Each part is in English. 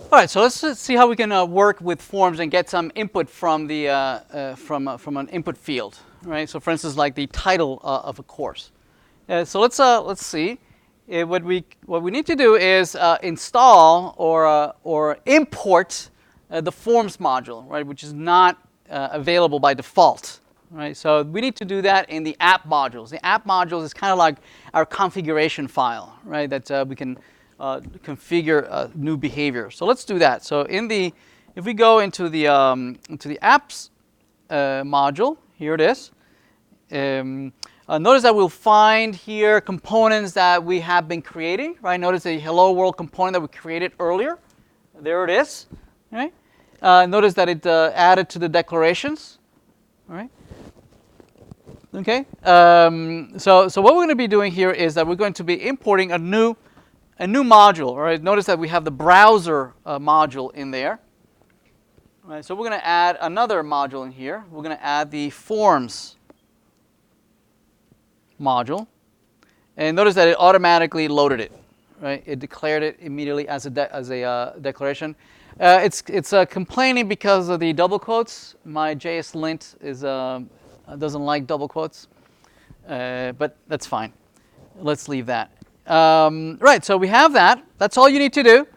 All right, so let's see how we can work with forms and get some input from the from an input field, right? So, for instance, like the title of a course. So let's see. What we need to do is install or import the forms module, right, which is not available by default, right? So we need to do that in the app modules. The app modules is kind of like our configuration file, right? That we can configure new behavior. So let's do that. So if we go into the apps module, here it is. Notice that we'll find here components that we have been creating, right? Notice the hello world component that we created earlier. There it is, right? Notice that it added to the declarations, all right? Okay. So what we're going to be doing here is that we're going to be importing a new module, all right? Notice that we have the browser module in there. All right, so we're going to add another module in here. We're going to add the forms module, and notice that it automatically loaded it, right? It declared it immediately as a declaration. It's complaining because of the double quotes. My JS lint is doesn't like double quotes, but that's fine. Let's leave that. Right, so we have that. That's all you need to do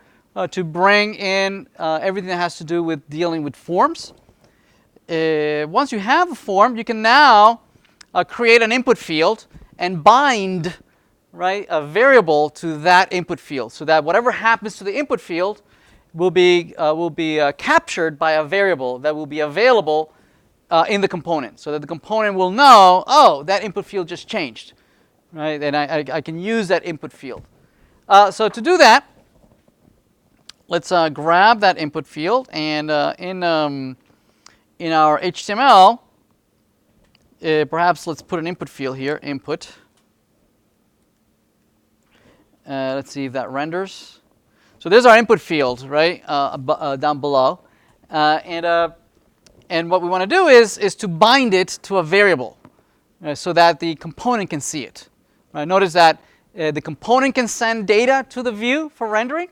to bring in everything that has to do with dealing with forms. Once you have a form, you can now create an input field and bind, right, a variable to that input field, so that whatever happens to the input field will be captured by a variable that will be available in the component, so that the component will know, oh, that input field just changed, right? And I can use that input field. So to do that, let's grab that input field, and in our HTML, perhaps let's put an input field here, input. Let's see if that renders. So there's our input field, right, down below. And what we want to do is to bind it to a variable, so that the component can see it. Right? Notice that the component can send data to the view for rendering,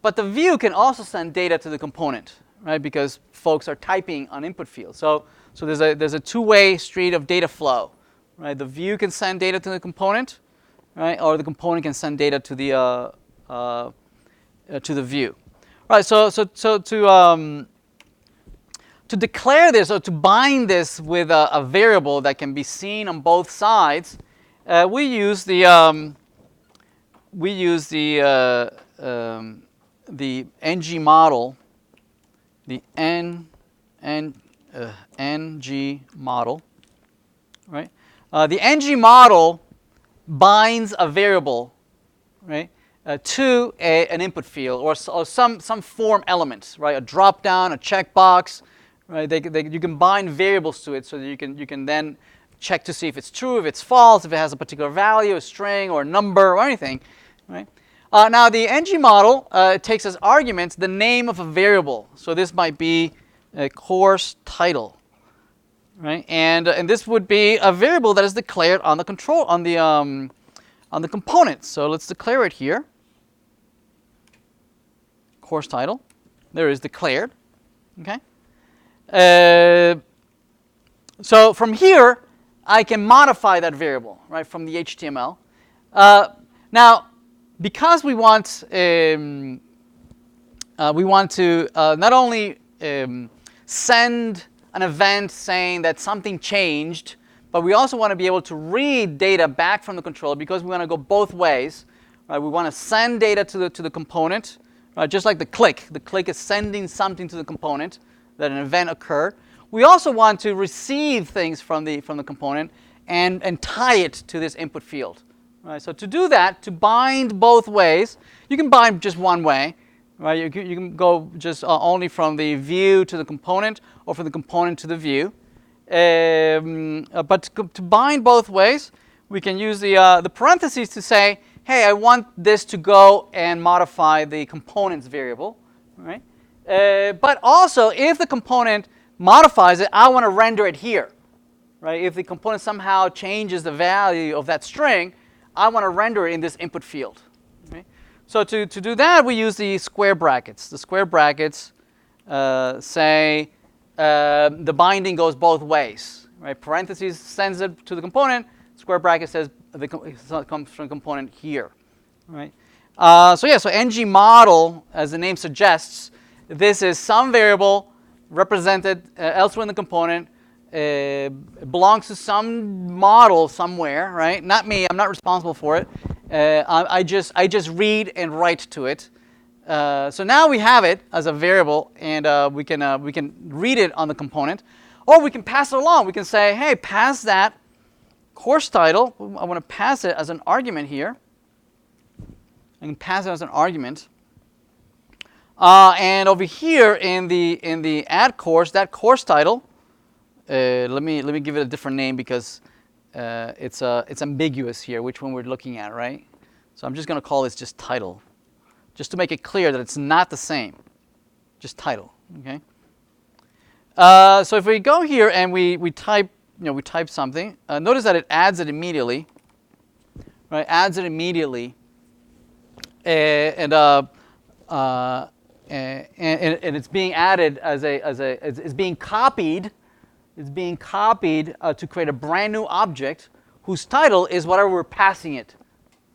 but the view can also send data to the component, right, because folks are typing on input field. So there's a two-way street of data flow, right? The view can send data to the component, right, or the component can send data to the view. Right. So to declare this or to bind this with a variable that can be seen on both sides, we use the Ngmodel, the Ngmodel, right? The Ngmodel binds a variable, right, to an input field or some form element, right? A drop down, a checkbox, right? You can bind variables to it so that you can then check to see if it's true, if it's false, if it has a particular value, a string or a number or anything, right? Now the Ngmodel takes as arguments the name of a variable. So this might be a course title, right? And this would be a variable that is declared on the component. So let's declare it here. Course title. There is declared. Okay. So from here, I can modify that variable, right, from the HTML. Now, because we want to not only send an event saying that something changed, but we also want to be able to read data back from the controller, because we want to go both ways. Right? We want to send data to the component, right? Just like the click. The click is sending something to the component that an event occurred. We also want to receive things from the component and tie it to this input field. Right? So to do that, to bind both ways, you can bind just one way. Right? You can go just only from the view to the component, or from the component to the view. But to bind both ways, we can use the parentheses to say, hey, I want this to go and modify the component's variable. Right? But also, if the component modifies it, I want to render it here. Right? If the component somehow changes the value of that string, I want to render it in this input field. Right? So to do that, we use the square brackets. The square brackets say the binding goes both ways, right? Parentheses sends it to the component. Square bracket says it comes from the component here, right? So yeah, so Ngmodel, as the name suggests, this is some variable represented elsewhere in the component. It belongs to some model somewhere, right? Not me. I'm not responsible for it. I just read and write to it. So now we have it as a variable, and we can read it on the component, or we can pass it along. We can say, hey, pass that course title. I want to pass it as an argument here. I can pass it as an argument. And over here in the add course, that course title. Let me give it a different name because it's ambiguous here which one we're looking at, right? So I'm just going to call this just title, just to make it clear that it's not the same. Just title, okay? So if we go here and we type, we type something, notice that it adds it immediately, right? Adds it immediately, and it's being added it's being copied. It's being copied to create a brand new object whose title is whatever we're passing it.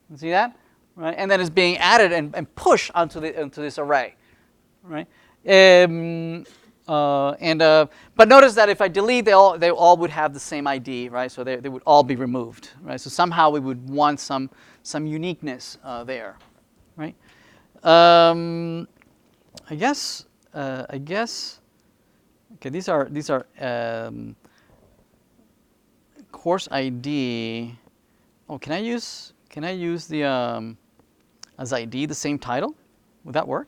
You see that? Right? And then it's being added and pushed onto this array. Right? But notice that if I delete, they all would have the same ID, right? So they would all be removed, right? So somehow we would want some uniqueness there, right? I guess. Okay, these are course ID. Oh, can I use the as ID the same title? Would that work?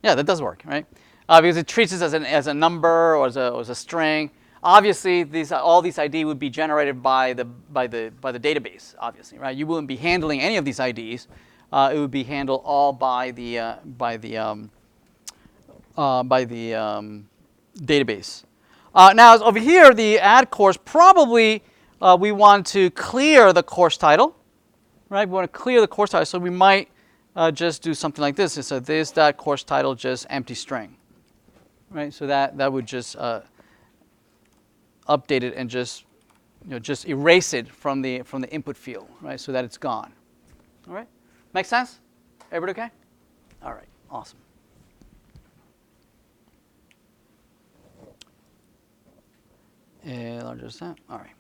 Yeah, that does work, right? Because it treats this as a number or as a string. Obviously, all these ID would be generated by the database. Obviously, right? You wouldn't be handling any of these IDs. It would be handled all by the database. Now over here, the add course, probably we want to clear the course title, right? We want to clear the course title, so we might just do something like this. So that course title just empty string, right? So that would just update it and just erase it from the input field, right? So that it's gone. All right. Make sense? Everybody okay? All right, awesome. Larger than that. All right.